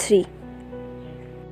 3।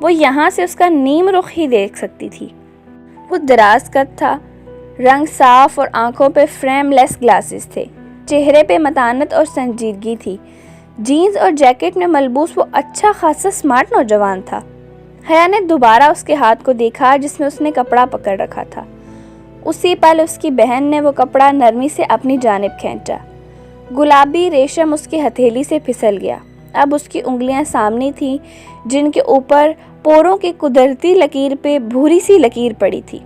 وہ یہاں سے اس کا نیم رخ ہی دیکھ سکتی تھی۔ وہ دراز قد تھا، رنگ صاف اور آنکھوں پہ فریم لیس گلاسز تھے، چہرے پہ متانت اور سنجیدگی تھی۔ جینز اور جیکٹ میں ملبوس وہ اچھا خاصا سمارٹ نوجوان تھا۔ حیا نے دوبارہ اس کے ہاتھ کو دیکھا جس میں اس نے کپڑا پکڑ رکھا تھا۔ اسی پل اس کی بہن نے وہ کپڑا نرمی سے اپنی جانب کھینچا۔ گلابی ریشم اس کی ہتھیلی سے پھسل گیا۔ اب اس کی انگلیاں سامنے تھیں جن کے اوپر پوروں کی قدرتی لکیر پہ بھوری سی لکیر پڑی تھی۔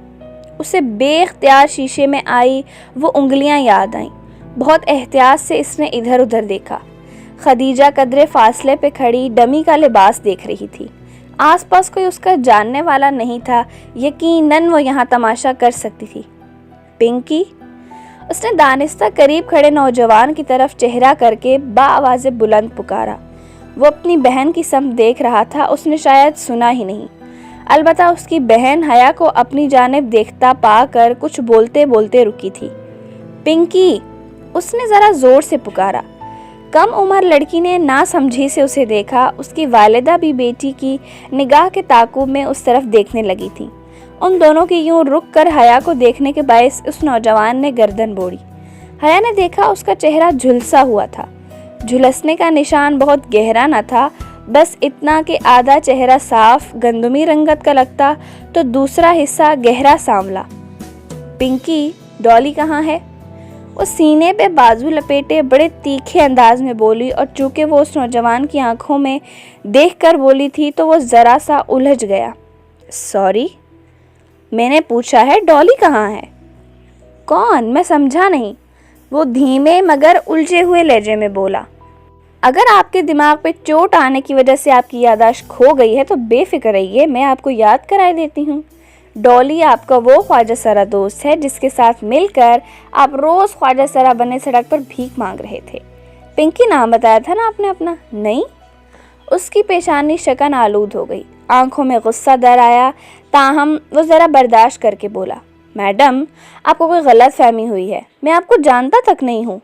اسے بے اختیار شیشے میں آئی وہ انگلیاں یاد آئیں۔ بہت احتیاط سے اس نے ادھر ادھر دیکھا۔ خدیجہ قدرے فاصلے پہ کھڑی ڈمی کا لباس دیکھ رہی تھی۔ آس پاس کوئی اس کا جاننے والا نہیں تھا، یقیناً وہ یہاں تماشا کر سکتی تھی۔ پنکی؟ اس نے دانستہ قریب کھڑے نوجوان کی طرف چہرہ کر کے بآواز بلند پکارا۔ وہ اپنی بہن کی سمت دیکھ رہا تھا، اس نے شاید سنا ہی نہیں۔ البتہ اس کی بہن حیا کو اپنی جانب دیکھتا پا کر کچھ بولتے بولتے رکی تھی۔ پنکی! اس نے ذرا زور سے پکارا۔ کم عمر لڑکی نے نا سمجھی سے اسے دیکھا۔ اس کی والدہ بھی بیٹی کی نگاہ کے تعاقب میں اس طرف دیکھنے لگی تھی۔ ان دونوں کی یوں رک کر حیا کو دیکھنے کے باعث اس نوجوان نے گردن موڑی۔ حیا نے دیکھا اس کا چہرہ جھلسا ہوا تھا۔ جھلسنے کا نشان بہت گہرا نہ تھا، بس اتنا کہ آدھا چہرہ صاف گندمی رنگت کا لگتا تو دوسرا حصہ گہرا سانولا۔ پنکی، ڈالی کہاں ہے؟ وہ سینے پہ بازو لپیٹے بڑے تیکھے انداز میں بولی، اور چونکہ وہ اس نوجوان کی آنکھوں میں دیکھ کر بولی تھی تو وہ ذرا سا الجھ گیا۔ سوری، میں نے پوچھا ہے ڈالی کہاں ہے؟ کون؟ میں سمجھا نہیں۔ وہ دھیمے مگر الجھے ہوئے لہجے میں بولا۔ اگر آپ کے دماغ پہ چوٹ آنے کی وجہ سے آپ کی یادداشت کھو گئی ہے تو بے فکر رہیے، میں آپ کو یاد کرائے دیتی ہوں۔ ڈالی آپ کا وہ خواجہ سرا دوست ہے جس کے ساتھ مل کر آپ روز خواجہ سرا بنے سڑک پر بھیک مانگ رہے تھے۔ پنکی نام بتایا تھا نا آپ نے اپنا؟ نہیں۔ اس کی پیشانی شکن آلود ہو گئی، آنکھوں میں غصہ در آیا، تاہم وہ ذرا برداشت کر کے بولا، میڈم آپ کو کوئی غلط فہمی ہوئی ہے، میں آپ کو جانتا تک نہیں ہوں،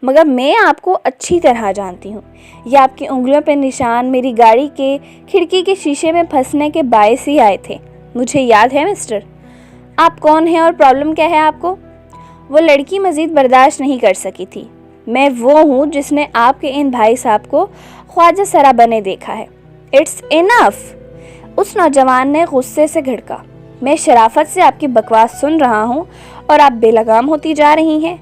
مگر میں آپ کو اچھی طرح جانتی ہوں۔ یہ آپ کی انگلیوں پہ نشان میری گاڑی کے کھڑکی کے شیشے میں پھنسنے کے باعث ہی آئے تھے، مجھے یاد ہے مسٹر۔ آپ کون ہیں اور پرابلم کیا ہے آپ کو؟ وہ لڑکی مزید برداشت نہیں کر سکی تھی۔ میں وہ ہوں جس نے آپ کے ان بھائی صاحب کو خواجہ سرا بنے دیکھا ہے۔ اٹس انف! اس نوجوان نے غصے سے گھڑکا۔ میں شرافت سے آپ کی بکواس سن رہا ہوں اور آپ بے لگام ہوتی جا رہی ہیں۔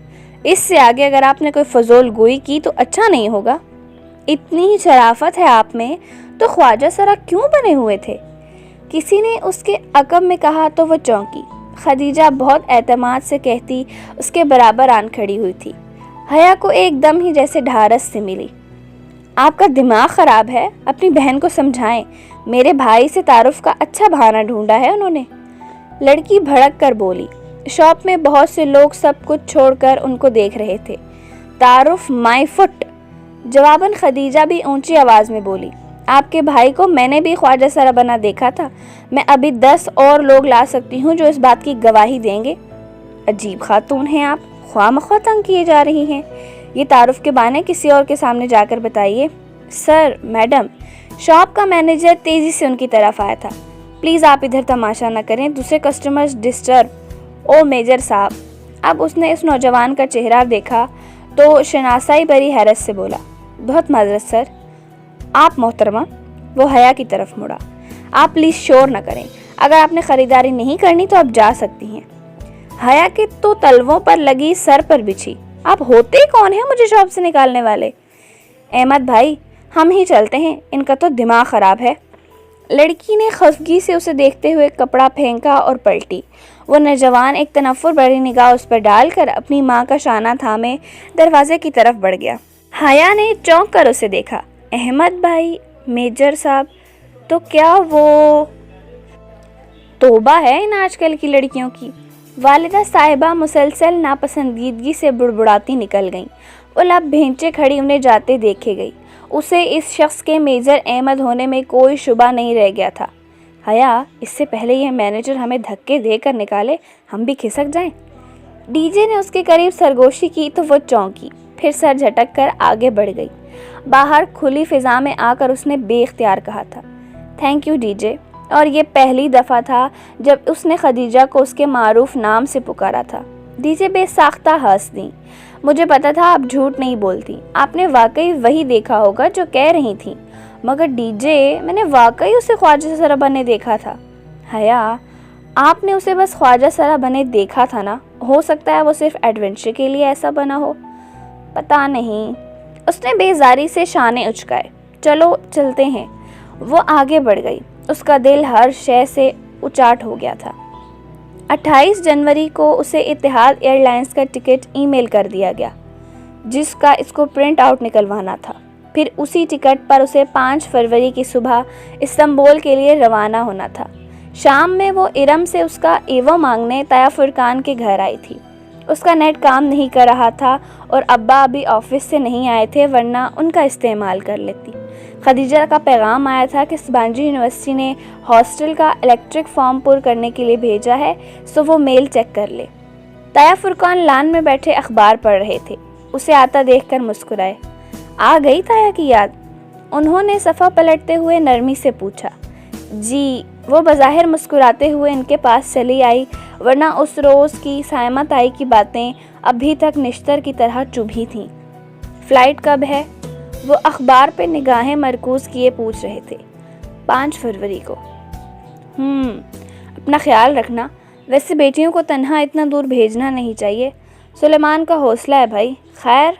اس سے آگے اگر آپ نے کوئی فضول گوئی کی تو اچھا نہیں ہوگا۔ اتنی ہی شرافت ہے آپ میں تو خواجہ سرا کیوں بنے ہوئے تھے؟ کسی نے اس کے عقب میں کہا تو وہ چونکی۔ خدیجہ بہت اعتماد سے کہتی اس کے برابر آن کھڑی ہوئی تھی۔ حیا کو ایک دم ہی جیسے ڈھارس سے ملی۔ آپ کا دماغ خراب ہے، اپنی بہن کو سمجھائیں، میرے بھائی سے تعارف کا اچھا بہانہ ڈھونڈا ہے انہوں نے۔ لڑکی بھڑک کر بولی۔ شاپ میں بہت سے لوگ سب کچھ چھوڑ کر ان کو دیکھ رہے تھے۔ تعارف مائی فٹ! جواباً خدیجہ بھی اونچی آواز میں بولی۔ آپ کے بھائی کو میں نے بھی خواجہ سرا بنا دیکھا تھا، میں ابھی 10 اور لوگ لا سکتی ہوں جو اس بات کی گواہی دیں گے۔ عجیب خاتون ہیں آپ، خواہ مخواہ تنگ کیے جا رہی ہیں۔ یہ تعارف کے بہانے کسی اور کے سامنے جا کر بتائیے۔ سر، میڈم، شاپ کا مینیجر تیزی سے ان کی طرف آیا تھا۔ پلیز آپ ادھر تماشا نہ کریں، دوسرے کسٹمرز ڈسٹرب۔ او میجر صاحب! اب اس نے اس نوجوان کا چہرہ دیکھا تو شناسائی بری حیرت سے بولا، بہت معذرت سر۔ آپ محترمہ؟ وہ حیا کی طرف مڑا۔ آپ پلیز شور نہ کریں، اگر آپ نے خریداری نہیں کرنی تو آپ جا سکتی ہیں۔ حیا کے تو تلووں پر لگی، سر پر بچھی۔ آپ ہوتے کون ہیں مجھے شاپ سے نکالنے والے؟ احمد بھائی، ہم ہی چلتے ہیں، ان کا تو دماغ خراب ہے۔ لڑکی نے خفگی سے اسے دیکھتے ہوئے کپڑا پھینکا اور پلٹی۔ وہ نوجوان ایک تنفر بھری نگاہ اس پر ڈال کر اپنی ماں کا شانہ تھامے دروازے کی طرف بڑھ گیا۔ حیا نے چونک کر اسے دیکھا۔ احمد بھائی، میجر صاحب، تو کیا وہ… توبہ ہے ان آج کل کی لڑکیوں کی۔ والدہ صاحبہ مسلسل ناپسندیدگی سے بڑبڑاتی نکل گئیں۔ وہ لب بھینچے کھڑی انہیں جاتے دیکھے گئی۔ اسے اس شخص کے میجر احمد ہونے میں کوئی شبہ نہیں رہ گیا تھا۔ حیا، اس سے پہلے یہ مینیجر ہمیں دھکے دے کر نکالے، ہم بھی کھسک جائیں۔ ڈی جے نے اس کے قریب سرگوشی کی تو وہ چونکی، پھر سر جھٹک کر آگے بڑھ گئی۔ باہر کھلی فضا میں آ کر اس نے بے اختیار کہا تھا، تھینک یو ڈی جے۔ اور یہ پہلی دفعہ تھا جب اس نے خدیجہ کو اس کے معروف نام سے پکارا تھا۔ ڈی جے بے ساختہ ہنس دیں۔ مجھے پتا تھا آپ جھوٹ نہیں بولتی، آپ نے واقعی وہی دیکھا ہوگا جو کہہ رہی تھیں۔ مگر ڈی جے، میں نے واقعی اسے خواجہ سرا بنے دیکھا تھا۔ حیا، آپ نے اسے بس خواجہ سرا بنے دیکھا تھا نا، ہو سکتا ہے وہ صرف ایڈونچر کے لیے ایسا بنا ہو۔ پتہ نہیں، اس نے بیزاری سے شانے اچکائے۔ چلو چلتے ہیں۔ وہ آگے بڑھ گئی، اس کا دل ہر شے سے اچاٹ ہو گیا تھا۔ 28 جنوری کو اسے اتحاد ایئر لائنز کا ٹکٹ ای میل کر دیا گیا، جس کا اس کو پرنٹ آؤٹ نکلوانا تھا۔ پھر اسی ٹکٹ پر اسے 5 فروری کی صبح استنبول کے لیے روانہ ہونا تھا۔ شام میں وہ ارم سے اس کا ایوہ مانگنے طایا فرقان کے گھر آئی تھی۔ اس کا نیٹ کام نہیں کر رہا تھا اور ابا ابھی آفس سے نہیں آئے تھے، ورنہ ان کا استعمال کر لیتی۔ خدیجہ کا پیغام آیا تھا کہ سبانجی یونیورسٹی نے ہاسٹل کا الیکٹرک فارم پر کرنے کے لیے بھیجا ہے، سو وہ میل چیک کر لے۔ طایا فرقان لان میں بیٹھے اخبار پڑھ رہے تھے، اسے آتا دیکھ کر مسکرائے۔ آ گئی طایا کی یاد؟ انہوں نے صفحہ پلٹتے ہوئے نرمی سے پوچھا۔ جی، وہ بظاہر مسکراتے ہوئے ان کے پاس چلی آئی، ورنہ اس روز کی سائمہ تائی کی باتیں ابھی تک نشتر کی طرح چبھی تھیں۔ فلائٹ کب ہے؟ وہ اخبار پہ نگاہیں مرکوز کیے پوچھ رہے تھے۔ 5 فروری کو۔ اپنا خیال رکھنا، ویسے بیٹیوں کو تنہا اتنا دور بھیجنا نہیں چاہیے۔ سلیمان کا حوصلہ ہے بھائی۔ خیر،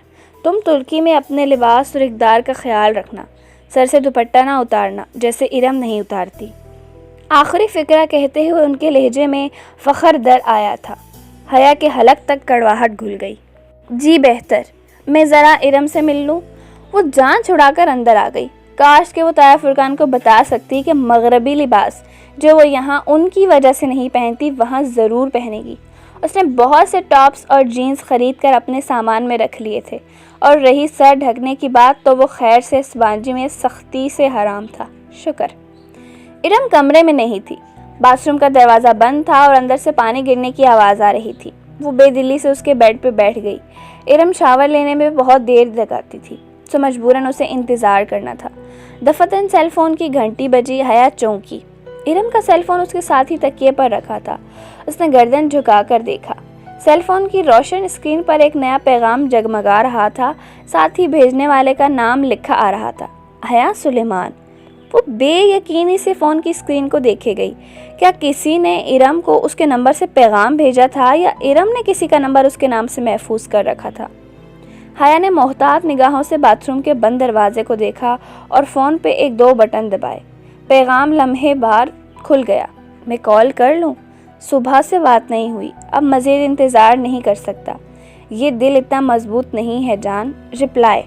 تم ترکی میں اپنے لباس اور اقدار کا خیال رکھنا، سر سے دوپٹہ نہ اتارنا جیسے ارم نہیں اتارتی۔ آخری فقرہ کہتے ہوئے ان کے لہجے میں فخر در آیا تھا۔ حیا کے حلق تک کڑواہٹ گھل گئی۔ جی بہتر، میں ذرا ارم سے مل لوں۔ وہ جان چھڑا کر اندر آ گئی۔ کاش کہ وہ طایا فرقان کو بتا سکتی کہ مغربی لباس جو وہ یہاں ان کی وجہ سے نہیں پہنتی وہاں ضرور پہنے گی۔ اس نے بہت سے ٹاپس اور جینز خرید کر اپنے سامان میں رکھ لیے تھے، اور رہی سر ڈھکنے کی بات تو وہ خیر سے سبانجی میں سختی سے حرام تھا۔ شکر۔ ارم کمرے میں نہیں تھی۔ باتھ روم کا دروازہ بند تھا اور اندر سے پانی گرنے کی آواز آ رہی تھی۔ وہ بے دلی سے اس کے بیڈ پہ بیٹھ گئی۔ ارم شاور لینے میں بہت دیر لگاتی تھی، تو مجبوراً اسے انتظار کرنا تھا۔ دفتن سیل فون کی گھنٹی بجی۔ حیا چونکی۔ ارم کا سیل فون اس کے ساتھ ہی تکیے پر رکھا تھا۔ اس نے گردن جھکا کر دیکھا۔ سیل فون کی روشن اسکرین پر ایک نیا پیغام جگمگا رہا تھا، ساتھ ہی بھیجنے والے کا نام لکھا آ رہا تھا، حیا سلیمان۔ وہ بے یقینی سے فون کی اسکرین کو دیکھے گئی۔ کیا کسی نے ارم کو اس کے نمبر سے پیغام بھیجا تھا یا ارم نے کسی کا نمبر اس کے نام سے محفوظ کر رکھا تھا؟ حیا نے محتاط نگاہوں سے باتھ روم کے بند دروازے کو دیکھا اور فون پہ 1-2 بٹن دبائے۔ پیغام لمحے بعد کھل گیا۔ میں کال کر لوں؟ صبح سے بات نہیں ہوئی، اب مزید انتظار نہیں کر سکتا۔ یہ دل اتنا مضبوط نہیں ہے جان۔ رپلائی۔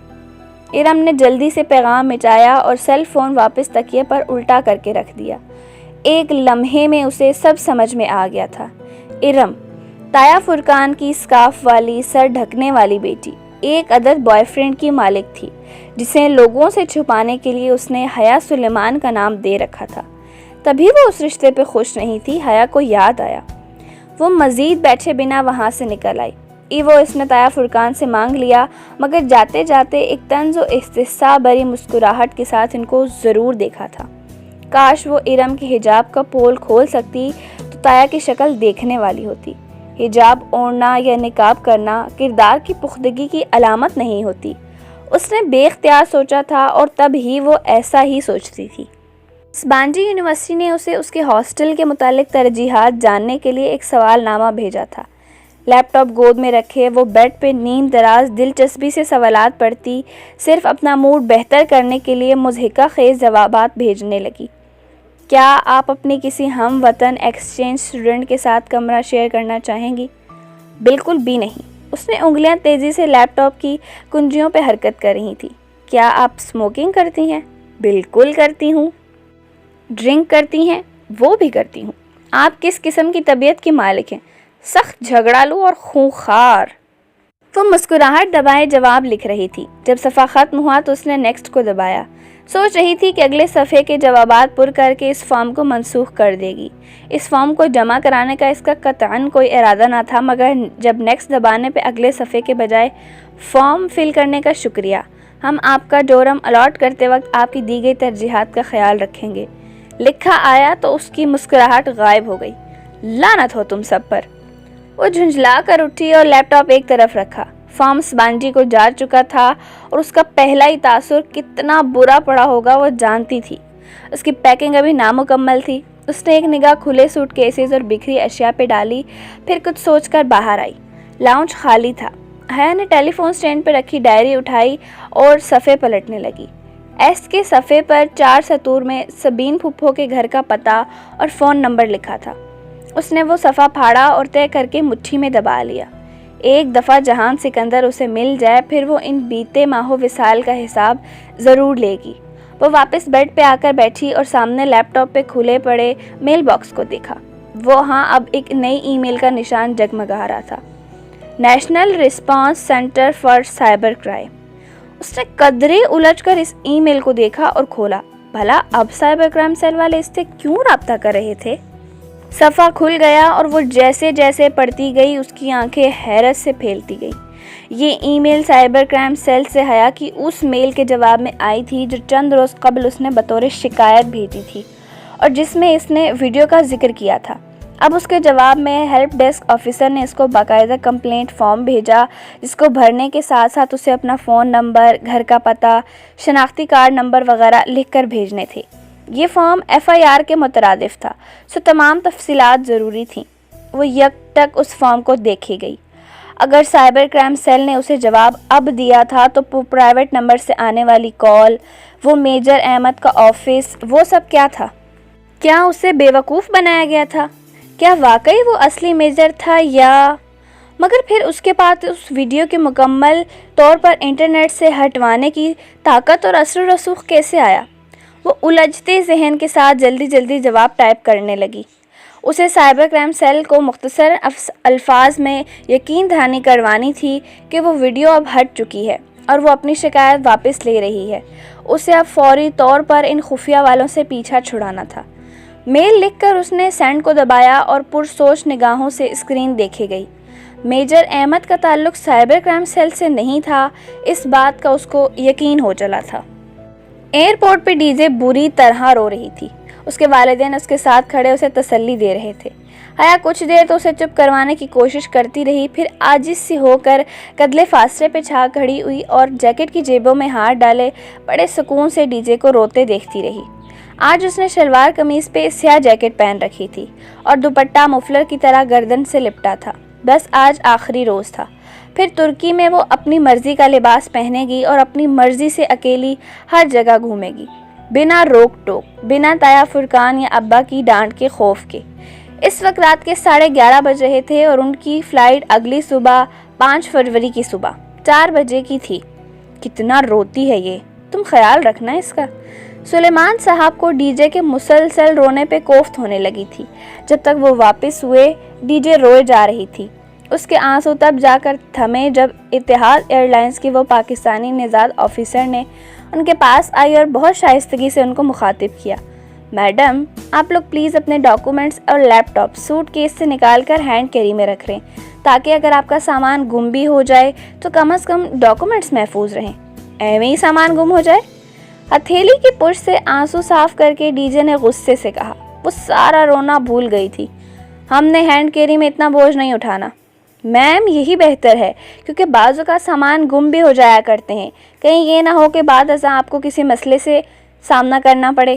ارم نے جلدی سے پیغام مٹایا اور سیل فون واپس تکیے پر الٹا کر کے رکھ دیا۔ ایک لمحے میں اسے سب سمجھ میں آ گیا تھا۔ ارم، طایا فرقان کی سکارف والی سر ڈھکنے والی بیٹی، ایک عدد بوائے فرینڈ کی مالک تھی، جسے لوگوں سے چھپانے کے لیے اس نے حیا سلیمان کا نام دے رکھا تھا۔ تبھی وہ اس رشتے پہ خوش نہیں تھی۔ حیا کو یاد آیا۔ وہ مزید بیٹھے بنا وہاں سے نکل آئی۔ ایوو اس نے طایا فرقان سے مانگ لیا، مگر جاتے جاتے ایک طنز و استحساء بری مسکراہٹ کے ساتھ ان کو ضرور دیکھا تھا۔ کاش وہ ارم کے حجاب کا پول کھول سکتی تو طایا کی شکل دیکھنے والی ہوتی۔ حجاب اوڑھنا یا نقاب کرنا کردار کی پختگی کی علامت نہیں ہوتی، اس نے بے اختیار سوچا تھا، اور تب ہی وہ ایسا ہی سوچتی تھی۔ سبانجی یونیورسٹی نے اسے اس کے ہاسٹل کے متعلق ترجیحات جاننے کے لیے ایک سوال نامہ بھیجا تھا۔ لیپ ٹاپ گود میں رکھے وہ بیڈ پہ نیم دراز دلچسپی سے سوالات پڑھتی، صرف اپنا موڈ بہتر کرنے کے لیے مضحکہ خیز جوابات بھیجنے لگی۔ کیا آپ اپنی کسی ہم وطن ایکسچینج اسٹوڈنٹ کے ساتھ کمرہ شیئر کرنا چاہیں گی؟ بالکل بھی نہیں۔ اس نے انگلیاں تیزی سے لیپ ٹاپ کی کنجیوں پہ حرکت کر رہی تھی۔ کیا آپ اسموکنگ کرتی ہیں؟ بالکل کرتی ہوں۔ ڈرنک کرتی ہیں؟ وہ بھی کرتی ہوں۔ آپ کس قسم کی طبیعت کی مالک ہیں؟ سخت جھگڑالو اور خونخوار۔ وہ مسکراہٹ دبائے جواب لکھ رہی تھی۔ جب صفحہ ختم ہوا تو اس نے نیکسٹ کو دبایا۔ سوچ رہی تھی کہ اگلے صفحے کے جوابات پر کر کے اس فارم کو منسوخ کر دے گی۔ اس فارم کو جمع کرانے کا اس کا قطعاً کوئی ارادہ نہ تھا، مگر جب نیکسٹ دبانے پہ اگلے صفحے کے بجائے فارم فل کرنے کا شکریہ، ہم آپ کا ڈورم الاٹ کرتے وقت آپ کی دی گئی ترجیحات کا خیال رکھیں گے، لکھا آیا تو اس کی مسکراہٹ غائب ہو گئی۔ لعنت ہو تم سب پر۔ وہ جھنجھلا کر اٹھی اور لیپ ٹاپ ایک طرف رکھا۔ فارم سبانجی کو جا چکا تھا اور اس کا پہلا ہی تاثر کتنا برا پڑا ہوگا وہ جانتی تھی۔ اس کی پیکنگ ابھی نامکمل تھی۔ اس نے ایک نگاہ کھلے سوٹ کیسز اور بکھری اشیاء پہ ڈالی، پھر کچھ سوچ کر باہر آئی۔ لاؤنج خالی تھا۔ حیا نے ٹیلی فون سٹینڈ پہ رکھی ڈائری اٹھائی اور صفحے پلٹنے لگی۔ ایس کے صفحے پر 4 سطور میں سبین پھپھو کے گھر کا پتہ اور فون نمبر لکھا تھا۔ اس نے وہ صفحہ پھاڑا اور طے کر کے مٹھی میں دبا لیا۔ ایک دفعہ جہان سکندر اسے مل جائے پھر وہ ان بیتے ماہوں وصال کا حساب ضرور لے گی۔ وہ واپس بیڈ پہ آ کر بیٹھی اور سامنے لیپ ٹاپ پہ کھلے پڑے میل باکس کو دیکھا۔ وہاں اب ایک نئی ای میل کا نشان جگمگا رہا تھا، National Response Centre for Cyber Crime. اس نے قدرے الجھ کر اس ای میل کو دیکھا اور کھولا۔ بھلا اب سائبر کرائم سیل والے اس سے کیوں رابطہ کر رہے تھے؟ صفحہ کھل گیا اور وہ جیسے جیسے پڑھتی گئی اس کی آنکھیں حیرت سے پھیلتی گئی۔ یہ ای میل سائبر کرائم سیل سے حیا کی اس میل کے جواب میں آئی تھی جو چند روز قبل اس نے بطور شکایت بھیجی تھی اور جس میں اس نے ویڈیو کا ذکر کیا تھا۔ اب اس کے جواب میں ہیلپ ڈیسک آفیسر نے اس کو باقاعدہ کمپلینٹ فارم بھیجا جس کو بھرنے کے ساتھ ساتھ اسے اپنا فون نمبر، گھر کا پتہ، شناختی کارڈ نمبر وغیرہ لکھ کر بھیجنے تھے۔ یہ فارم FIR کے مترادف تھا، سو تمام تفصیلات ضروری تھیں۔ وہ یک ٹک اس فارم کو دیکھے گئی۔ اگر سائبر کرائم سیل نے اسے جواب اب دیا تھا تو پرائیویٹ نمبر سے آنے والی کال، وہ میجر احمد کا آفس، وہ سب کیا تھا؟ کیا اسے بے وقوف بنایا گیا تھا؟ کیا واقعی وہ اصلی میجر تھا یا؟ مگر پھر اس کے پاس اس ویڈیو کے مکمل طور پر انٹرنیٹ سے ہٹوانے کی طاقت اور اثر و رسوخ کیسے آیا؟ وہ الجھتے ذہن کے ساتھ جلدی جلدی جواب ٹائپ کرنے لگی۔ اسے سائبر کرائم سیل کو مختصر الفاظ میں یقین دہانی کروانی تھی کہ وہ ویڈیو اب ہٹ چکی ہے اور وہ اپنی شکایت واپس لے رہی ہے۔ اسے اب فوری طور پر ان خفیہ والوں سے پیچھا چھڑانا تھا۔ میل لکھ کر اس نے سینڈ کو دبایا اور پرسوچ نگاہوں سے اسکرین دیکھے گئی۔ میجر احمد کا تعلق سائبر کرائم سیل سے نہیں تھا، اس بات کا اس کو یقین ہو چلا تھا۔ ایئرپورٹ پہ ڈی جے بری طرح رو رہی تھی۔ اس کے والدین اس کے ساتھ کھڑے اسے تسلی دے رہے تھے۔ حیا کچھ دیر تو اسے چپ کروانے کی کوشش کرتی رہی، پھر عاجز سی ہو کر قدلے فاصلے پہ چھا کھڑی ہوئی اور جیکٹ کی جیبوں میں ہاتھ ڈالے بڑے سکون سے ڈی جے کو روتے دیکھتی رہی۔ آج اس نے شلوار قمیض پہ سیاہ جیکٹ پہن رکھی تھی اور دوپٹہ مفلر کی طرح گردن سے لپٹا تھا۔ بس آج آخری روز تھا، پھر ترکی میں وہ اپنی مرضی کا لباس پہنے گی اور اپنی مرضی سے اکیلی ہر جگہ گھومے گی، بنا روک ٹوک، بنا تایا فرقان یا ابا کی ڈانٹ کے خوف کے۔ اس وقت رات کے 11:30 بج رہے تھے اور ان کی فلائٹ اگلی صبح 5 فروری کی صبح 4 بجے کی تھی۔ کتنا روتی ہے یہ، تم خیال رکھنا اس کا۔ سلیمان صاحب کو ڈی جے کے مسلسل رونے پہ کوفت ہونے لگی تھی۔ جب تک وہ واپس ہوئے ڈی جے روئے جا رہی تھی۔ اس کے آنسو تب جا کر تھمے جب اتحاد ایئر لائنز کی وہ پاکستانی نژاد آفیسر نے ان کے پاس آئی اور بہت شائستگی سے ان کو مخاطب کیا۔ میڈم، آپ لوگ پلیز اپنے ڈاکومنٹس اور لیپ ٹاپ سوٹ کیس سے نکال کر ہینڈ کیری میں رکھ لیں تاکہ اگر آپ کا سامان گم بھی ہو جائے تو کم از کم ڈاکومنٹس محفوظ رہیں۔ ایویں ہی سامان گم ہو جائے؟ ہتھیلی کی پش سے آنسو صاف کر کے ڈی جے نے غصے سے کہا۔ وہ سارا رونا بھول گئی تھی۔ ہم نے ہینڈ کیری میں اتنا بوجھ نہیں اٹھانا۔ میم، یہی بہتر ہے کیونکہ بعضوں کا سامان گم بھی ہو جایا کرتے ہیں، کہیں یہ نہ ہو کہ بعد ازاں آپ کو کسی مسئلے سے سامنا کرنا پڑے۔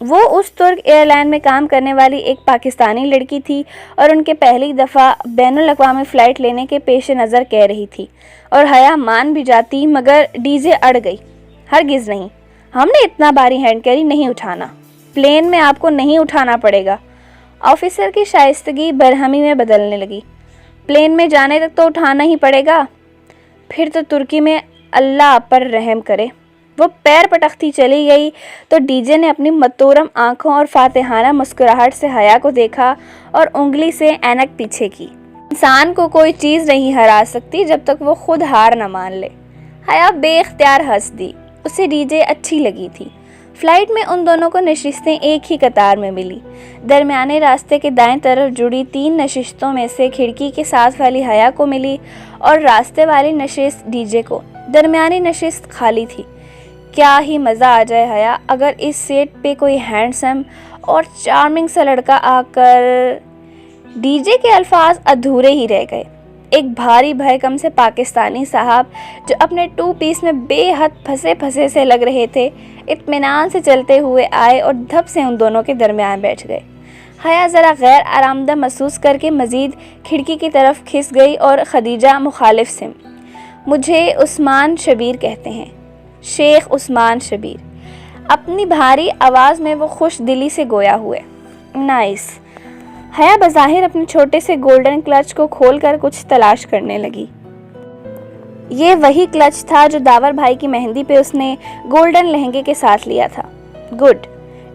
وہ اس ترک ایئر لائن میں کام کرنے والی ایک پاکستانی لڑکی تھی اور ان کے پہلی دفعہ بین الاقوامی فلائٹ لینے کے پیش نظر کہہ رہی تھی، اور حیا مان بھی جاتی مگر ڈی جے اڑ گئی۔ ہرگز نہیں، ہم نے اتنا بھاری ہینڈ کیری نہیں اٹھانا، پلین میں آپ کو نہیں اٹھانا پڑے گا۔ آفیسر کی شائستگی برہمی میں بدلنے لگی۔ پلین میں جانے تک تو اٹھانا ہی پڑے گا، پھر تو ترکی میں اللہ پر رحم کرے۔ وہ پیر پٹکتی چلی گئی تو ڈی جے نے اپنی متورم آنکھوں اور فاتحانہ مسکراہٹ سے حیا کو دیکھا اور انگلی سے اینک پیچھے کی۔ انسان کو کوئی چیز نہیں ہرا سکتی جب تک وہ خود ہار نہ مان لے۔ حیا بے اختیار ہنس دی، اسے ڈی جے اچھی لگی تھی۔ فلائٹ میں ان دونوں کو نشستیں ایک ہی قطار میں ملی۔ درمیانے راستے کے دائیں طرف جڑی 3 نشستوں میں سے کھڑکی کے ساتھ والی حیا کو ملی اور راستے والی نشست ڈی جے کو۔ درمیانی نشست خالی تھی۔ کیا ہی مزہ آ جائے حیا اگر اس سیٹ پہ کوئی ہینڈسم اور چارمنگ سا لڑکا آ کر ڈی جے کے الفاظ ادھورے ہی رہ گئے۔ ایک بھاری بھرکم سے پاکستانی صاحب جو اپنے 2 پیس میں بے حد پھنسے سے لگ رہے تھے، اطمینان سے چلتے ہوئے آئے اور دھپ سے ان دونوں کے درمیان بیٹھ گئے۔ حیا ذرا غیر آرامدہ محسوس کر کے مزید کھڑکی کی طرف کھس گئی اور خدیجہ مخالف سمت۔ مجھے عثمان شبیر کہتے ہیں، شیخ عثمان شبیر۔ اپنی بھاری آواز میں وہ خوش دلی سے گویا ہوئے۔ نائس۔ حیا بظاہر اپنے چھوٹے سے گولڈن کلچ کو کھول کر کچھ تلاش کرنے لگی۔ یہ وہی کلچ تھا جو داور بھائی کی مہندی پہ اس نے گولڈن لہنگے کے ساتھ لیا تھا۔ گڈ۔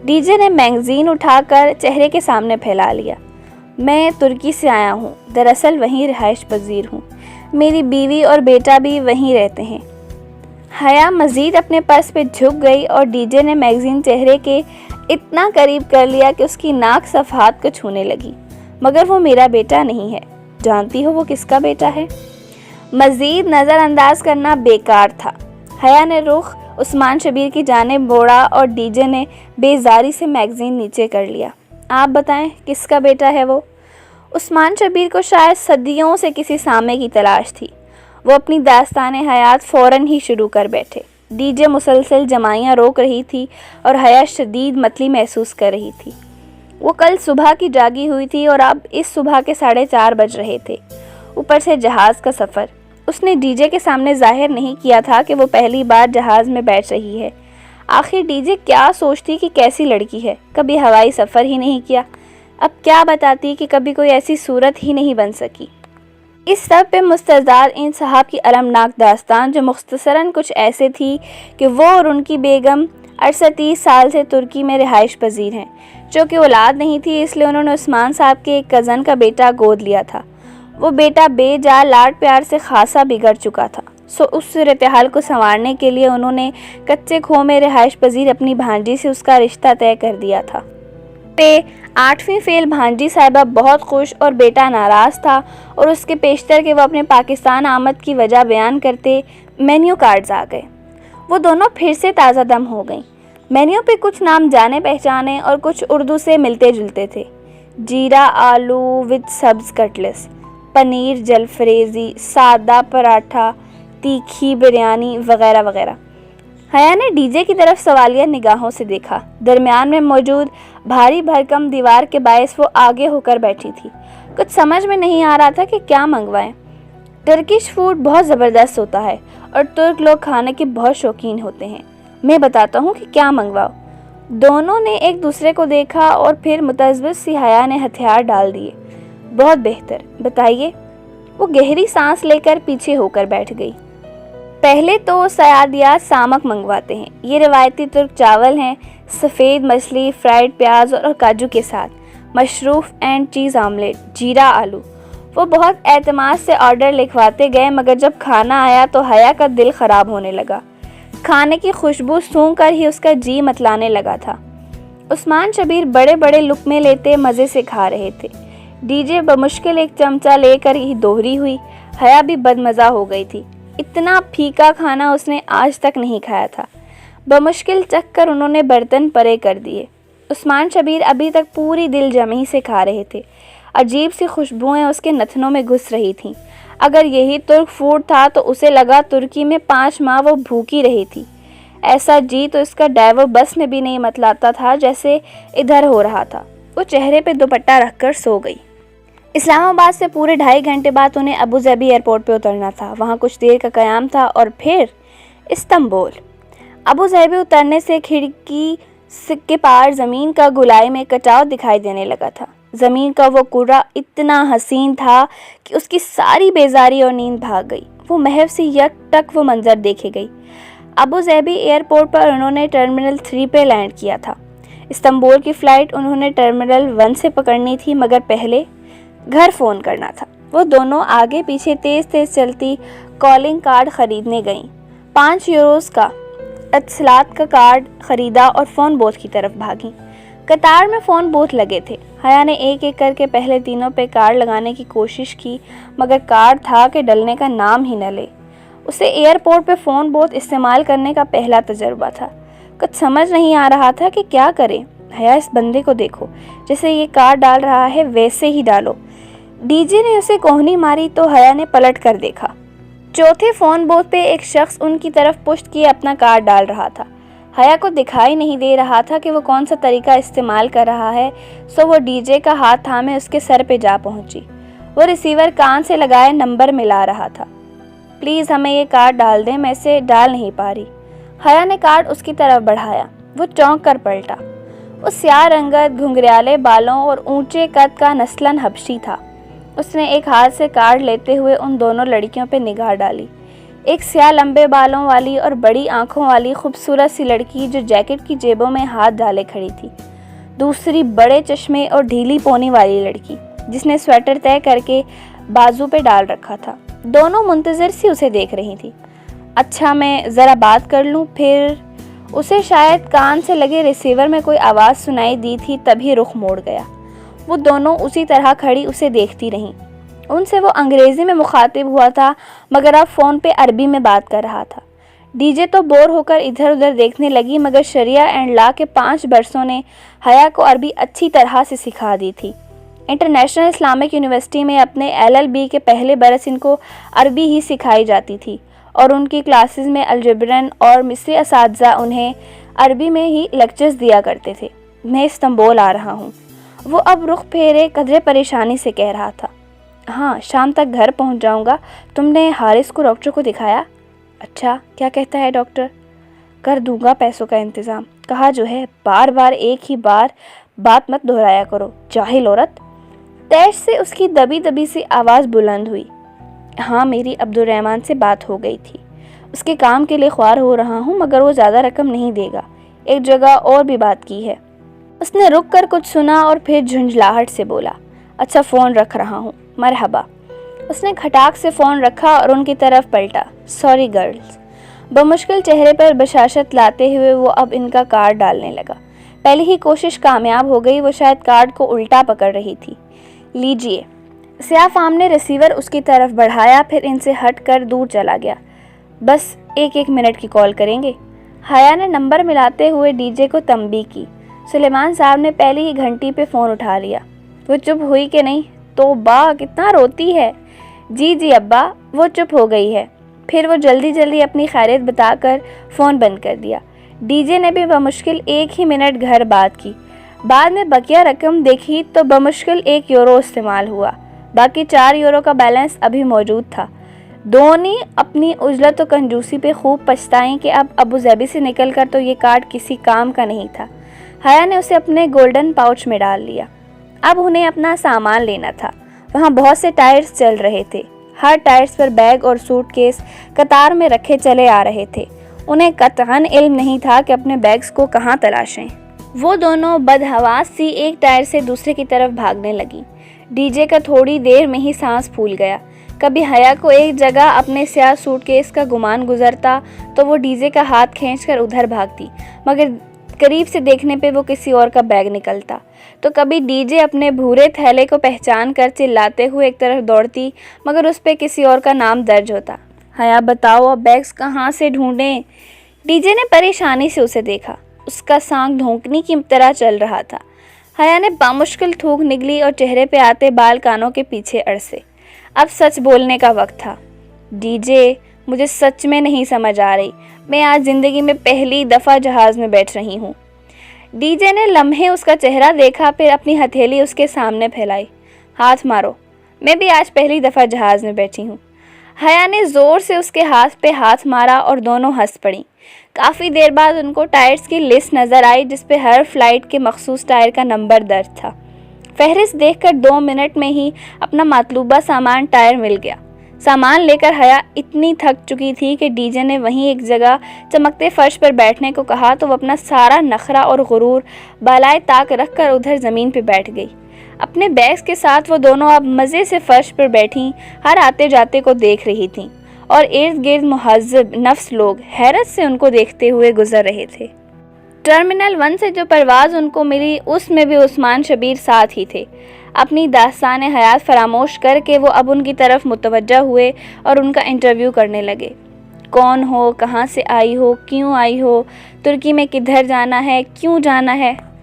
ڈی جے نے میگزین اٹھا کر چہرے کے سامنے پھیلا لیا۔ میں ترکی سے آیا ہوں، دراصل وہیں رہائش پذیر ہوں، میری بیوی اور بیٹا بھی وہیں رہتے ہیں۔ حیا مزید اپنے پرس پہ جھک گئی اور ڈی جے نے میگزین چہرے کے اتنا قریب کر لیا کہ اس کی ناک صفحات کو چھونے لگی۔ مگر وہ میرا بیٹا نہیں ہے۔ جانتی ہو وہ کس کا بیٹا ہے؟ مزید نظر انداز کرنا بیکار تھا۔ حیا نے رخ عثمان شبیر کی جانب موڑا اور ڈی جے نے بیزاری سے میگزین نیچے کر لیا۔ آپ بتائیں کس کا بیٹا ہے وہ؟ عثمان شبیر کو شاید صدیوں سے کسی سامے کی تلاش تھی۔ وہ اپنی داستان حیات فوراً ہی شروع کر بیٹھے۔ ڈی جے مسلسل جمائیاں روک رہی تھی اور حیا شدید متلی محسوس کر رہی تھی۔ وہ کل صبح کی جاگی ہوئی تھی اور اب اس صبح کے 4:30 بج رہے تھے۔ اوپر سے جہاز کا سفر۔ اس نے ڈی جے کے سامنے ظاہر نہیں کیا تھا کہ وہ پہلی بار جہاز میں بیٹھ رہی ہے۔ آخر ڈی جے کیا سوچتی کہ کیسی لڑکی ہے، کبھی ہوائی سفر ہی نہیں کیا، اب کیا بتاتی کہ کبھی کوئی ایسی صورت ہی نہیں بن سکی۔ اس سب پہ مستعار ان صاحب کی المناک داستان، جو مختصراً کچھ ایسے تھی کہ وہ اور ان کی بیگم 38 سال سے ترکی میں رہائش پذیر ہیں۔ چونکہ اولاد نہیں تھی اس لیے انہوں نے عثمان صاحب کے ایک کزن کا بیٹا گود لیا تھا۔ وہ بیٹا بے جا لاڈ پیار سے خاصا بگڑ چکا تھا، اس صورتحال کو سنوارنے کے لیے انہوں نے کچے کھو میں رہائش پذیر اپنی بھانجی سے اس کا رشتہ طے کر دیا تھا۔ 8ویں فیل بھانجی صاحبہ بہت خوش اور بیٹا ناراض تھا، اور اس کے پیشتر کہ وہ اپنے پاکستان آمد کی وجہ بیان کرتے مینیو کارڈز آ گئے۔ وہ دونوں پھر سے تازہ دم ہو گئیں۔ مینیو پہ کچھ نام جانے پہچانے اور کچھ اردو سے ملتے جلتے تھے۔ جیرا آلو وتھ سبز کٹلس، پنیر جلفریزی، سادہ پراٹھا، تیکھی بریانی وغیرہ وغیرہ۔ حیا نے ڈی جے کی طرف سوالیہ نگاہوں سے دیکھا۔ درمیان میں موجود بھاری بھرکم دیوار کے باعث وہ آگے ہو کر بیٹھی تھی۔ کچھ سمجھ میں نہیں آ رہا تھا کہ کیا منگوائیں۔ ٹرکش فوڈ بہت زبردست ہوتا ہے اور ترک لوگ کھانے کے بہت شوقین ہوتے ہیں۔ میں بتاتا ہوں کہ کیا منگواؤ۔ دونوں نے ایک دوسرے کو دیکھا اور پھر متذبذب سی حیا نے ہتھیار ڈال دیے۔ بہت بہتر، بتائیے۔ وہ گہری سانس لے کر پیچھے ہو کر بیٹھ گئی۔ پہلے تو سیادیات سامک منگواتے ہیں۔ یہ روایتی ترک چاول ہیں، سفید مچھلی، فرائیڈ پیاز اور کاجو کے ساتھ، مشروف اینڈ چیز آملیٹ، جیرا آلو۔ وہ بہت اعتماد سے آرڈر لکھواتے گئے، مگر جب کھانا آیا تو حیا کا دل خراب ہونے لگا۔ کھانے کی خوشبو سونگھ کر ہی اس کا جی متلانے لگا تھا۔ عثمان شبیر بڑے بڑے لقمے لیتے مزے سے کھا رہے تھے۔ ڈی جے بمشکل ایک چمچہ لے کر ہی دوہری ہوئی۔ حیا بھی بدمزہ ہو گئی تھی۔ اتنا پھیکا کھانا اس نے آج تک نہیں کھایا تھا۔ بمشکل چکھ کر انہوں نے برتن پرے کر دیے۔ عثمان شبیر ابھی تک پوری دل جمعی سے کھا رہے تھے۔ عجیب سی خوشبوئیں اس کے نتنوں میں گھس رہی تھیں۔ اگر یہی ترک فوڈ تھا تو اسے لگا ترکی میں 5 ماہ وہ بھوکی رہی تھی۔ ایسا جی تو اس کا ڈائیور بس میں بھی نہیں متلاتا تھا جیسے ادھر ہو رہا تھا۔ وہ چہرے پہ دوپٹہ رکھ کر سو گئی۔ اسلام آباد سے پورے 2.5 گھنٹے بعد انہیں ابوظہبی ایئرپورٹ پہ اترنا تھا۔ وہاں کچھ دیر کا قیام تھا اور پھر استنبول۔ ابوظہبی اترنے سے کھڑکی کے پار زمین کا گولائی میں کٹاؤ دکھائی دینے لگا تھا۔ زمین کا وہ کرہ اتنا حسین تھا کہ اس کی ساری بیزاری اور نیند بھاگ گئی۔ وہ محو سی یک ٹک وہ منظر دیکھے گئی۔ ابوظہبی ایئرپورٹ پر انہوں نے ٹرمینل 3 پہ لینڈ کیا تھا۔ استنبول کی فلائٹ انہوں نے ٹرمینل 1 سے پکڑنی تھی، مگر پہلے گھر فون کرنا تھا۔ وہ دونوں آگے پیچھے تیز تیز چلتی کالنگ کارڈ خریدنے گئیں۔ 5 یوروز کا اتصالات کا کارڈ خریدا اور فون بوتھ کی طرف بھاگیں۔ قطار میں فون بوتھ لگے تھے۔ حیا نے ایک ایک کر کے پہلے تینوں پہ کارڈ لگانے کی کوشش کی، مگر کارڈ تھا کہ ڈلنے کا نام ہی نہ لے۔ اسے ایئرپورٹ پہ فون بوتھ استعمال کرنے کا پہلا تجربہ تھا۔ کچھ سمجھ نہیں آ رہا تھا کہ کیا کرے۔ حیا اس بندے کو دیکھو, جیسے یہ کارڈ ڈال رہا ہے ویسے ہی ڈالو. ڈی جے نے اسے کوہنی ماری تو حیا نے پلٹ کر دیکھا. چوتھے فون بوتھ پہ ایک شخص ان کی طرف پشت کیے اپنا کارڈ ڈال رہا تھا. حیا کو دکھائی نہیں دے رہا تھا کہ وہ کون سا طریقہ استعمال کر رہا ہے, سو وہ ڈی جے کا ہاتھ تھامے اس کے سر پہ جا پہنچی. وہ ریسیور کان سے لگائے نمبر ملا رہا تھا. پلیز ہمیں یہ کارڈ ڈال دیں, میں اسے ڈال نہیں پا رہی. حیا نے کارڈ اس کی طرف بڑھایا. وہ چونک کر پلٹا. وہ سیاہ رنگت, گھنگریالے بالوں اور اونچے قد کا نسلاً حبشی تھا. اس نے ایک ہاتھ سے کارڈ لیتے ہوئے ان دونوں لڑکیوں پہ نگاہ ڈالی. ایک سیاہ لمبے بالوں والی اور بڑی آنکھوں والی خوبصورت سی لڑکی جو جیکٹ کی جیبوں میں ہاتھ ڈالے کھڑی تھی. دوسری بڑے چشمے اور ڈھیلی پونی والی لڑکی جس نے سویٹر طے کر کے بازو پہ ڈال رکھا تھا. دونوں منتظر سی اسے دیکھ رہی تھی. اچھا میں ذرا بات کر لوں پھر. اسے شاید کان سے لگے ریسیور میں کوئی آواز سنائی دی تھی, تبھی رخ موڑ گیا. وہ دونوں اسی طرح کھڑی اسے دیکھتی رہیں. ان سے وہ انگریزی میں مخاطب ہوا تھا مگر اب فون پہ عربی میں بات کر رہا تھا. ڈی جے تو بور ہو کر ادھر ادھر دیکھنے لگی مگر شریعہ اینڈ لا کے 5 برسوں نے حیا کو عربی اچھی طرح سے سکھا دی تھی. انٹرنیشنل اسلامک یونیورسٹی میں اپنے LLB کے پہلے برس ان کو عربی ہی سکھائی جاتی تھی اور ان کی کلاسز میں الجبرن اور مصری اساتذہ انہیں عربی میں ہی لیکچرز دیا کرتے تھے. میں استنبول آ رہا ہوں. وہ اب رخ پھیرے قدرے پریشانی سے کہہ رہا تھا. ہاں شام تک گھر پہنچ جاؤں گا. تم نے حارث کو ڈاکٹر کو دکھایا؟ اچھا کیا کہتا ہے ڈاکٹر؟ کر دوں گا پیسوں کا انتظام. کہا جو ہے بار بار ایک ہی بات مت دہرایا کرو جاہل عورت. تیش سے اس کی دبی دبی سی آواز بلند ہوئی. ہاں میری عبدالرحمن سے بات ہو گئی تھی. اس کے کام کے لیے خوار ہو رہا ہوں مگر وہ زیادہ رقم نہیں دے گا. ایک جگہ اور بھی بات کی ہے. اس نے رک کر کچھ سنا اور پھر جھنجھلاہٹ سے بولا. اچھا فون رکھ رہا ہوں. مرحبا. اس نے کھٹاک سے فون رکھا اور ان کی طرف پلٹا. Sorry girls. بمشکل چہرے پر بشاشت لاتے ہوئے وہ اب ان کا کارڈ ڈالنے لگا. پہلی ہی کوشش کامیاب ہو گئی. وہ شاید کارڈ کو الٹا پکڑ رہی تھی. لیجئے. سیاہ فام نے ریسیور اس کی طرف بڑھایا پھر ان سے ہٹ کر دور چلا گیا. بس 1 منٹ کی کال کریں گے. حیا نے نمبر ملاتے ہوئے ڈی جے کو تنبیہ کی. سلیمان صاحب نے پہلی ہی گھنٹی پہ فون اٹھا لیا. وہ چپ ہوئی کہ نہیں؟ توبہ کتنا روتی ہے. جی ابا. وہ چپ ہو گئی ہے. پھر وہ جلدی اپنی خیریت بتا کر فون بند کر دیا. ڈی جے نے بھی بمشکل 1 منٹ گھر بات کی. بعد میں بقیہ رقم دیکھی تو بمشکل 1 یورو استعمال ہوا. باقی 4 یورو کا بیلنس ابھی موجود تھا. دونوں اپنی عجلت و کنجوسی پہ خوب پچھتائیں کہ اب ابو ظبی سے نکل کر تو یہ کارڈ کسی کام کا نہیں تھا. حیا نے اسے اپنے گولڈن پاؤچ میں ڈال لیا. اب انہیں اپنا سامان لینا تھا. وہاں بہت سے ٹائرز چل رہے تھے. ہر ٹائرز پر بیگ اور سوٹ کیس قطار میں رکھے چلے آ رہے تھے. انہیں قطعاً علم نہیں تھا کہ اپنے بیگز کو کہاں تلاشیں. وہ دونوں بدحواس سی ایک ٹائر سے دوسرے کی طرف بھاگنے لگیں. ڈی جے کا تھوڑی دیر میں ہی سانس پھول گیا. کبھی حیا کو ایک جگہ اپنے سیاہ سوٹ کیس کا گمان گزرتا تو وہ ڈی جے کا ہاتھ کھینچ کر ادھر بھاگتی مگر قریب سے دیکھنے پہ وہ کسی اور کا بیگ نکلتا. تو کبھی ڈی جے اپنے بھورے تھیلے کو پہچان کر چلاتے ہوئے ایک طرف دوڑتی مگر اس پہ کسی اور کا نام درج ہوتا. حیا بتاؤ اب بیگز کہاں سے ڈھونڈیں؟ ڈی جے نے پریشانی سے اسے دیکھا. اس کا سانگ دھونکنے کی طرح چل رہا تھا. حیا نے بامشکل تھوک نگلی اور چہرے پہ آتے بال کانوں کے پیچھے اڑسے. اب سچ بولنے کا وقت تھا. ڈی جے مجھے سچ میں نہیں سمجھ آ رہی. میں آج زندگی میں پہلی دفعہ جہاز میں بیٹھ رہی ہوں. ڈی جے نے لمحے اس کا چہرہ دیکھا پھر اپنی ہتھیلی اس کے سامنے پھیلائی. ہاتھ مارو. میں بھی آج پہلی دفعہ جہاز میں بیٹھی ہوں. حیا نے زور سے اس کے ہاتھ پہ ہاتھ مارا اور دونوں ہنس پڑیں. کافی دیر بعد ان کو ٹائرز کی لسٹ نظر آئی جس پہ ہر فلائٹ کے مخصوص ٹائر کا نمبر درج تھا. فہرست دیکھ کر 2 منٹ میں ہی اپنا مطلوبہ سامان ٹائر مل گیا. سامان لے کر حیا اتنی تھک چکی تھی کہ ڈی جے نے وہیں ایک جگہ چمکتے فرش پر بیٹھنے کو کہا تو وہ اپنا سارا نخرہ اور غرور بالائے طاق رکھ کر ادھر زمین پہ بیٹھ گئی. اپنے بیگز کے ساتھ وہ دونوں اب مزے سے فرش پر بیٹھیں ہر آتے جاتے کو دیکھ رہی تھیں اور ارد گرد مہذب نفس لوگ حیرت سے ان کو دیکھتے ہوئے گزر رہے تھے. ٹرمینل 1 سے جو پرواز ان کو ملی اس میں بھی عثمان شبیر ساتھ ہی تھے. اپنی داستان حیات فراموش کر کے وہ اب ان کی طرف متوجہ ہوئے اور ان کا انٹرویو کرنے لگے. کون ہو, کہاں سے آئی ہو, کیوں آئی ہو, ترکی میں کدھر جانا ہے, کیوں جانا ہے.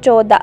14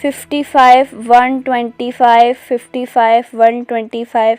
55, 125, 55, 125।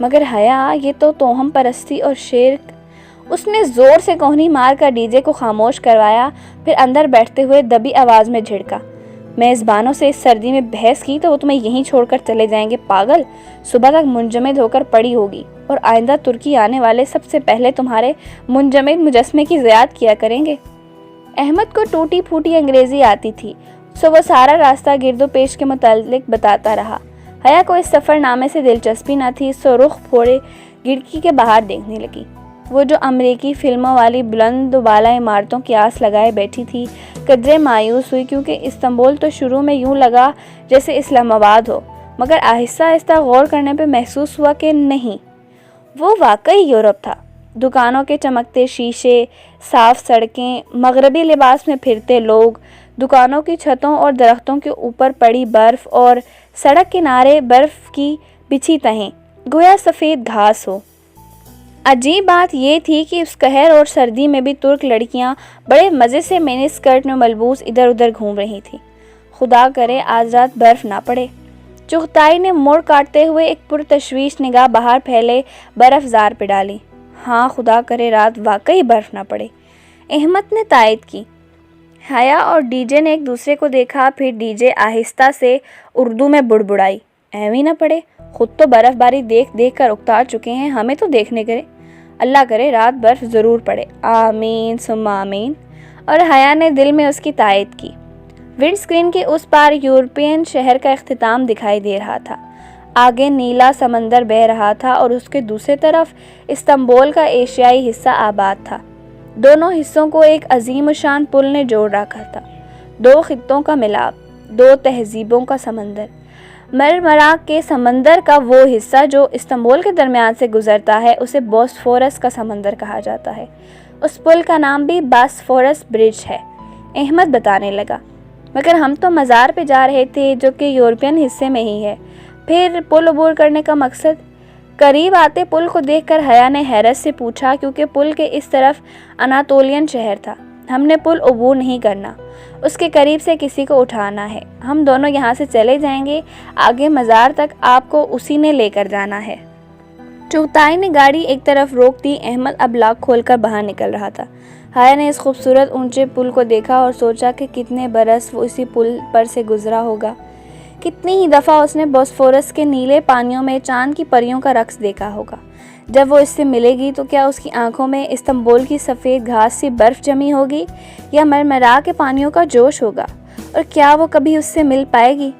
مگر حیا یہ تو توہم پرستی اور شرک۔ اس نے زور سے کوہنی مار کر ڈی جے کو خاموش کروایا، پھر اندر بیٹھتے ہوئے دبی آواز میں جھڑکا، میزبانوں سے اس سردی میں بحث کی تو وہ تمہیں یہیں چھوڑ کر چلے جائیں گے پاگل، صبح تک منجمد ہو کر پڑی ہوگی، اور آئندہ ترکی آنے والے سب سے پہلے تمہارے منجمد مجسمے کی زیارت کیا کریں گے۔ احمد کو ٹوٹی پھوٹی انگریزی آتی تھی، سو وہ سارا راستہ گرد و پیش کے متعلق بتاتا رہا۔ حیا کو اس سفر نامے سے دلچسپی نہ تھی، سو رخ پھوڑے کھڑکی کے باہر دیکھنے لگی۔ وہ جو امریکی فلموں والی بلند و بالا عمارتوں کی آس لگائے بیٹھی تھی، قدرے مایوس ہوئی، کیونکہ استنبول تو شروع میں یوں لگا جیسے اسلام آباد ہو، مگر آہستہ آہستہ غور کرنے پہ محسوس ہوا کہ نہیں، وہ واقعی یورپ تھا۔ دکانوں کے چمکتے شیشے، صاف سڑکیں، مغربی لباس میں پھرتے لوگ، دکانوں کی چھتوں اور درختوں کے اوپر پڑی برف، اور سڑک کنارے برف کی بچھی تہیں، گویا سفید گھاس ہو۔ عجیب بات یہ تھی کہ اس قہر اور سردی میں بھی ترک لڑکیاں بڑے مزے سے منی اسکرٹ میں ملبوس ادھر ادھر گھوم رہی تھیں۔ خدا کرے آج رات برف نہ پڑے۔ چغتائی نے موڑ کاٹتے ہوئے ایک پرتشویش نگاہ باہر پھیلے برف زار پہ ڈالی۔ ہاں، خدا کرے رات واقعی برف نہ پڑے، احمد نے تائید کی۔ حیا اور ڈی جے نے ایک دوسرے کو دیکھا، پھر ڈی جے آہستہ سے اردو میں بڑبڑائی، ایویں نہ پڑے، خود تو برف باری دیکھ دیکھ کر اکتا چکے ہیں، ہمیں تو دیکھنے کرے، اللہ کرے رات برف ضرور پڑے، آمین ثم آمین۔ اور حیا نے دل میں اس کی تائید کی۔ ونڈ اسکرین کے اس پار یورپین شہر کا اختتام دکھائی دے رہا تھا، آگے نیلا سمندر بہہ رہا تھا اور اس کے دوسرے طرف استنبول کا ایشیائی حصہ آباد تھا۔ دونوں حصوں کو ایک عظیم الشان پل نے جوڑ رکھا تھا، دو خطوں کا ملاپ، دو تہذیبوں کا سمندر۔ مرمراک کے سمندر کا وہ حصہ جو استنبول کے درمیان سے گزرتا ہے اسے بوسفورس کا سمندر کہا جاتا ہے۔ اس پل کا نام بھی باسفورس برج ہے، احمد بتانے لگا۔ مگر ہم تو مزار پہ جا رہے تھے جو کہ یورپین حصے میں ہی ہے، پھر پل عبور کرنے کا مقصد؟ قریب آتے پل کو دیکھ کر حیا نے حیرت سے پوچھا، کیونکہ پل کے اس طرف اناتولین شہر تھا۔ ہم نے پل عبور نہیں کرنا، اس کے قریب سے کسی کو اٹھانا ہے، ہم دونوں یہاں سے چلے جائیں گے، آگے مزار تک آپ کو اسی نے لے کر جانا ہے۔ چغتائی نے گاڑی ایک طرف روک دی، احمد اب لاک کھول کر باہر نکل رہا تھا۔ حیا نے اس خوبصورت اونچے پل کو دیکھا اور سوچا کہ کتنے برس وہ اسی پل پر سے گزرا ہوگا، کتنی ہی دفعہ اس نے بوسفورس کے نیلے پانیوں میں چاند کی پریوں کا رقص دیکھا ہوگا۔ جب وہ اس سے ملے گی تو کیا اس کی آنکھوں میں استنبول کی سفید گھاس سی برف جمی ہوگی یا مرمرا کے پانیوں کا جوش ہوگا، اور کیا وہ کبھی اس سے مل پائے گی؟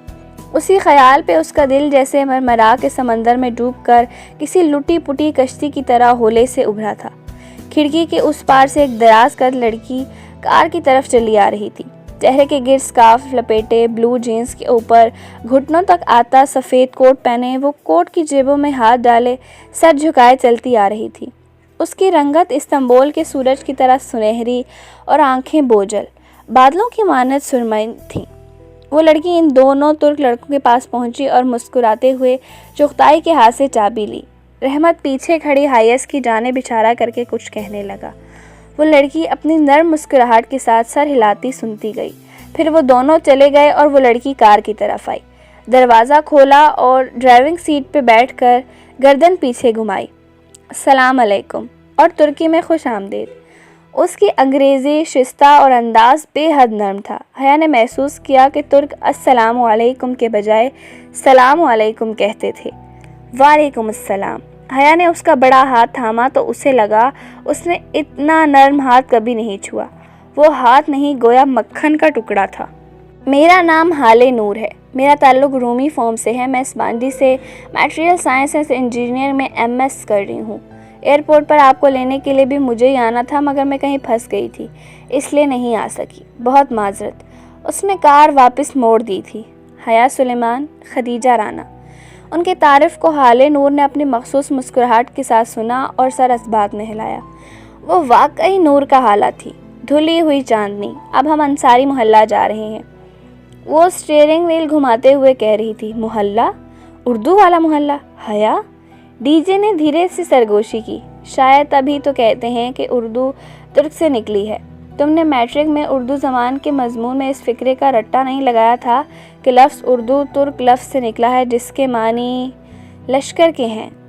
اسی خیال پہ اس کا دل جیسے مرمرا کے سمندر میں ڈوب کر کسی لٹی پٹی کشتی کی طرح ہولے سے ابھرا تھا۔ کھڑکی کے اس پار سے ایک دراز قد لڑکی کار کی طرف چلی آ رہی تھی، چہرے کے گرد سکارف لپیٹے، بلو جینس کے اوپر گھٹنوں تک آتا سفید کوٹ پہنے، وہ کوٹ کی جیبوں میں ہاتھ ڈالے سر جھکائے چلتی آ رہی تھی۔ اس کی رنگت استنبول کے سورج کی طرح سنہری اور آنکھیں بوجھل بادلوں کی مانند سرمئی تھیں۔ وہ لڑکی ان دونوں ترک لڑکوں کے پاس پہنچی اور مسکراتے ہوئے چغتائی کے ہاتھ سے چابی لی۔ رحمت پیچھے کھڑی حیث کی جانب اشارہ کر کے کچھ کہنے لگا۔ وہ لڑکی اپنی نرم مسکراہٹ کے ساتھ سر ہلاتی سنتی گئی، پھر وہ دونوں چلے گئے اور وہ لڑکی کار کی طرف آئی، دروازہ کھولا اور ڈرائیونگ سیٹ پہ بیٹھ کر گردن پیچھے گھمائی۔ السلام علیکم، اور ترکی میں خوش آمدید۔ اس کی انگریزی شستہ اور انداز بے حد نرم تھا۔ حیا نے محسوس کیا کہ ترک السلام علیکم کے بجائے سلام علیکم کہتے تھے۔ وعلیکم السلام۔ حیا نے اس کا بڑا ہاتھ تھاما تو اسے لگا اس نے اتنا نرم ہاتھ کبھی نہیں چھوا۔ وہ ہاتھ نہیں گویا مکھن کا ٹکڑا تھا۔ میرا نام حالے نور ہے، میرا تعلق رومی فارم سے ہے، میں اسپانجی سے میٹیریل سائنسز انجینئر میں ایم ایس کر رہی ہوں۔ ایئرپورٹ پر آپ کو لینے کے لیے بھی مجھے ہی آنا تھا، مگر میں کہیں پھنس گئی تھی، اس لیے نہیں آ سکی، بہت معذرت۔ اس نے کار واپس موڑ دی تھی۔ حیا سلیمان، خدیجہ رانا۔ ان کے تعارف کو حالے نور نے اپنی مخصوص مسکراہٹ کے ساتھ سنا اور سر اسبات میں ہلایا۔ وہ واقعی نور کا حالہ تھی، دھلی ہوئی چاندنی۔ اب ہم انصاری محلہ جا رہے ہیں، وہ اسٹیئرنگ وہیل گھماتے ہوئے کہہ رہی تھی۔ محلہ؟ اردو والا محلہ؟ حیا؟ ڈی جے نے دھیرے سے سرگوشی کی۔ شاید تبھی تو کہتے ہیں کہ اردو ترک سے نکلی ہے۔ تم نے میٹرک میں اردو زبان کے مضمون میں اس فکرے کا رٹا نہیں لگایا تھا کہ لفظ اردو ترک لفظ سے نکلا ہے جس کے معنی لشکر کے ہیں؟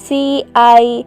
CIHEN।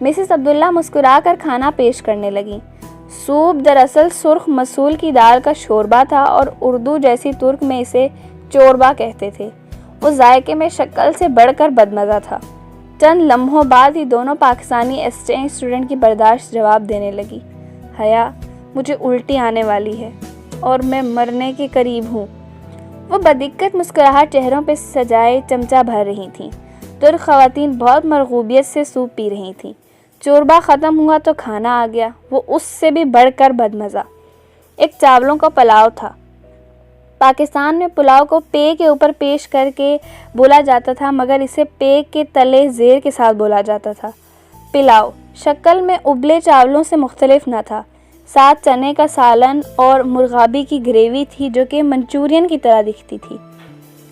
مسز عبداللہ مسکرا کر کھانا پیش کرنے لگیں۔ سوپ دراصل سرخ مسول کی دال کا شوربہ تھا اور اردو جیسی ترک میں اسے چوربا کہتے تھے۔ وہ ذائقے میں شکل سے بڑھ کر بدمزہ تھا۔ چند لمحوں بعد ہی دونوں پاکستانی ایکسچینج اسٹوڈنٹ کی برداشت جواب دینے لگی۔ حیا، مجھے الٹی آنے والی ہے اور میں مرنے کے قریب ہوں۔ وہ بدقت مسکراہٹ چہروں پہ سجائے چمچہ بھر رہی تھیں۔ ترک خواتین بہت مرغوبیت سے سوپ پی رہی تھیں۔ چوربا ختم ہوا تو کھانا آ گیا، وہ اس سے بھی بڑھ کر بدمزہ۔ ایک چاولوں کا پلاؤ تھا۔ پاکستان میں پلاؤ کو پے کے اوپر پیش کر کے بولا جاتا تھا، مگر اسے پے کے تلے زیر کے ساتھ بولا جاتا تھا۔ پلاؤ شکل میں ابلے چاولوں سے مختلف نہ تھا۔ ساتھ چنے کا سالن اور مرغابی کی گریوی تھی جو کہ منچورین کی طرح دکھتی تھی۔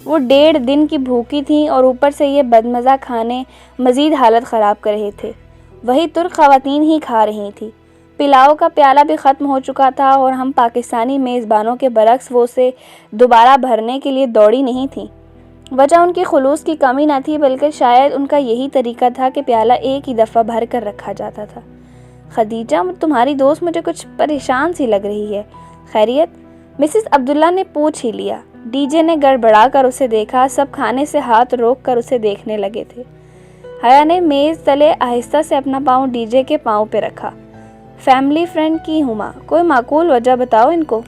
وہ 1.5 دن کی بھوکی تھیں اور اوپر سے یہ بدمزہ کھانے مزید حالت خراب کر رہے تھے۔ وہی ترک خواتین ہی کھا رہی تھیں۔ پلاؤ کا پیالہ بھی ختم ہو چکا تھا اور ہم پاکستانی میزبانوں کے برعکس وہ اسے دوبارہ بھرنے کے لیے دوڑی نہیں تھیں۔ وجہ ان کی خلوص کی کمی نہ تھی، بلکہ شاید ان کا یہی طریقہ تھا کہ پیالہ ایک ہی دفعہ بھر کر رکھا جاتا تھا۔ خدیجہ، تمہاری دوست مجھے کچھ پریشان سی لگ رہی ہے، خیریت؟ مسز عبداللہ نے پوچھ ہی لیا۔ ڈی جے نے گڑبڑا کر اسے دیکھا۔ سب کھانے سے ہاتھ روک کر اسے دیکھنے لگے تھے۔ حیا نے میز تلے آہستہ سے اپنا پاؤں ڈی جے کے پاؤں پہ رکھا۔ فیملی فرینڈ کی ہما، کوئی معقول وجہ بتاؤ ان کو۔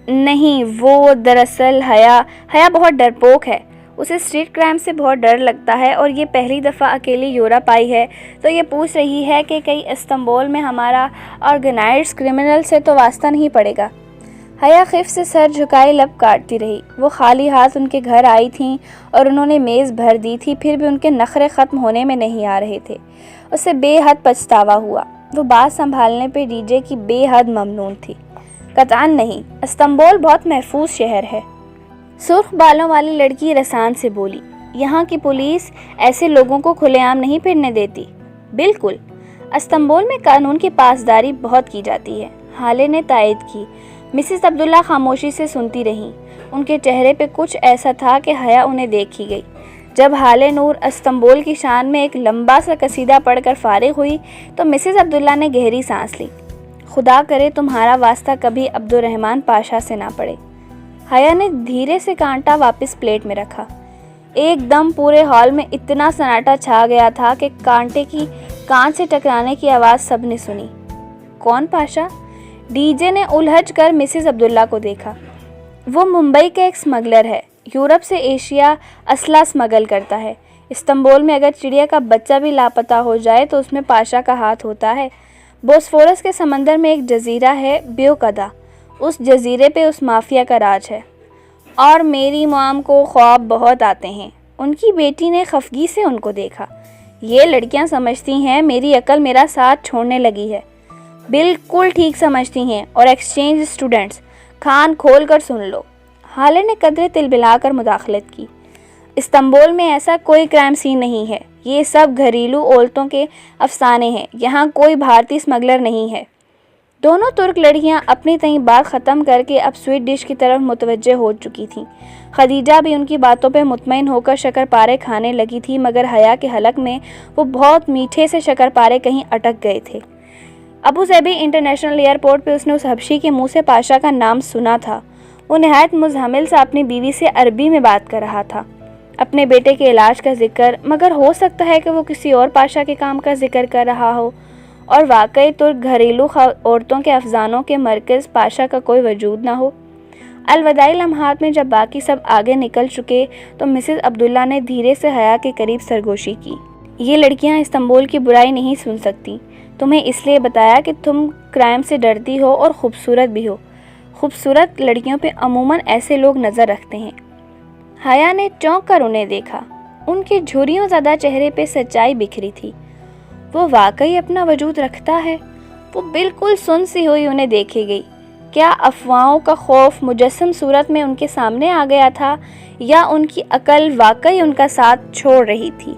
نہیں، وہ دراصل حیا بہت ڈرپوک ہے۔ اسے اسٹریٹ کرائم سے بہت ڈر لگتا ہے اور یہ پہلی دفعہ اکیلی یورپ آئی ہے تو یہ پوچھ رہی ہے کہ کہیں استنبول میں ہمارا آرگنائزڈ کرمنل سے تو واسطہ نہیں پڑے گا۔ حیا خف سے سر جھکائے لب کاٹتی رہی۔ وہ خالی ہاتھ ان کے گھر آئی تھیں اور انہوں نے میز بھر دی تھی، پھر بھی ان کے نخرے ختم ہونے میں نہیں آ رہے تھے۔ اسے بے حد پچھتاوا ہوا۔ وہ بات سنبھالنے پہ ڈی جے کی بے حد ممنون تھی۔ قطعاً نہیں، استنبول بہت محفوظ شہر ہے، سرخ بالوں والی لڑکی رسان سے بولی۔ یہاں کی پولیس ایسے لوگوں کو کھلے عام نہیں پھرنے دیتی۔ بالکل، استنبول میں قانون کی پاسداری بہت کی جاتی ہے، حالے نے تائید کی۔ مسز عبداللہ خاموشی سے سنتی رہیں۔ ان کے چہرے پہ کچھ ایسا تھا کہ حیا انہیں دیکھ ہی گئی۔ جب حالے نور استنبول کی شان میں ایک لمبا سا قصیدہ پڑھ کر فارغ ہوئی تو مسز عبداللہ نے گہری سانس لی۔ خدا کرے تمہارا واسطہ کبھی عبد الرحمن پاشا سے نہ پڑے۔ حیا نے دھیرے سے کانٹا واپس پلیٹ میں رکھا۔ ایک دم پورے ہال میں اتنا سناٹا چھا گیا تھا کہ کانٹے کی کانچ سے ٹکرانے کی آواز سب نے سنی۔ کون پاشا؟ ڈی جے نے الجھ کر مسز عبداللہ کو دیکھا۔ وہ ممبئی کا ایک اسمگلر ہے، یورپ سے ایشیا اسلحہ اسمگل کرتا ہے۔ استنبول میں اگر چڑیا کا بچہ بھی لاپتہ ہو جائے تو اس میں پاشا کا ہاتھ ہوتا ہے۔ بوسفورس کے سمندر میں ایک جزیرہ ہے بیوکدا، اس جزیرے پہ اس مافیا کا راج ہے۔ اور میری مام کو خواب بہت آتے ہیں۔ ان کی بیٹی نے خفگی سے ان کو دیکھا۔ یہ لڑکیاں سمجھتی ہیں میری عقل میرا ساتھ چھوڑنے لگی ہے۔ بالکل ٹھیک سمجھتی ہیں، اور ایکسچینج اسٹوڈنٹس کان کھول کر سن لو۔ حالے نے قدرے تلبلا کر مداخلت کی۔ استنبول میں ایسا کوئی کرائم سین نہیں ہے، یہ سب گھریلو عورتوں کے افسانے ہیں، یہاں کوئی بھارتی اسمگلر نہیں ہے۔ دونوں ترک لڑکیاں اپنی تئیں بات ختم کر کے اب سویٹ ڈش کی طرف متوجہ ہو چکی تھیں۔ خدیجہ بھی ان کی باتوں پہ مطمئن ہو کر شکر پارے کھانے لگی تھی، مگر حیا کے حلق میں وہ بہت میٹھے سے شکر پارے کہیں اٹک گئے تھے۔ ابو ظبی انٹرنیشنل ایئرپورٹ پہ اس نے اس حبشی کے منہ سے پاشا کا نام سنا تھا۔ وہ نہایت مزمل سا اپنی بیوی سے عربی میں بات کر رہا تھا، اپنے بیٹے کے علاج کا ذکر، مگر ہو سکتا ہے کہ وہ کسی اور پاشا کے کام کا ذکر کر رہا ہو، اور واقعی ترک گھریلو عورتوں کے افسانوں کے مرکز پاشا کا کوئی وجود نہ ہو۔ الوداعی لمحات میں جب باقی سب آگے نکل چکے تو مسز عبداللہ نے دھیرے سے حیا کے قریب سرگوشی کی۔ یہ لڑکیاں استنبول کی برائی نہیں سن سکتی، تمہیں اس لیے بتایا کہ تم کرائم سے ڈرتی ہو اور خوبصورت بھی ہو۔ خوبصورت لڑکیوں پہ عموماً ایسے لوگ نظر رکھتے ہیں۔ حیا نے چونک کر انہیں دیکھا۔ ان کے جھریوں زدہ چہرے پہ سچائی بکھری تھی۔ وہ واقعی اپنا وجود رکھتا ہے؟ وہ بالکل سن سی ہوئی انہیں دیکھے گئی۔ کیا افواہوں کا خوف مجسم صورت میں ان کے سامنے آ گیا تھا، یا ان کی عقل واقعی ان کا ساتھ چھوڑ رہی تھی؟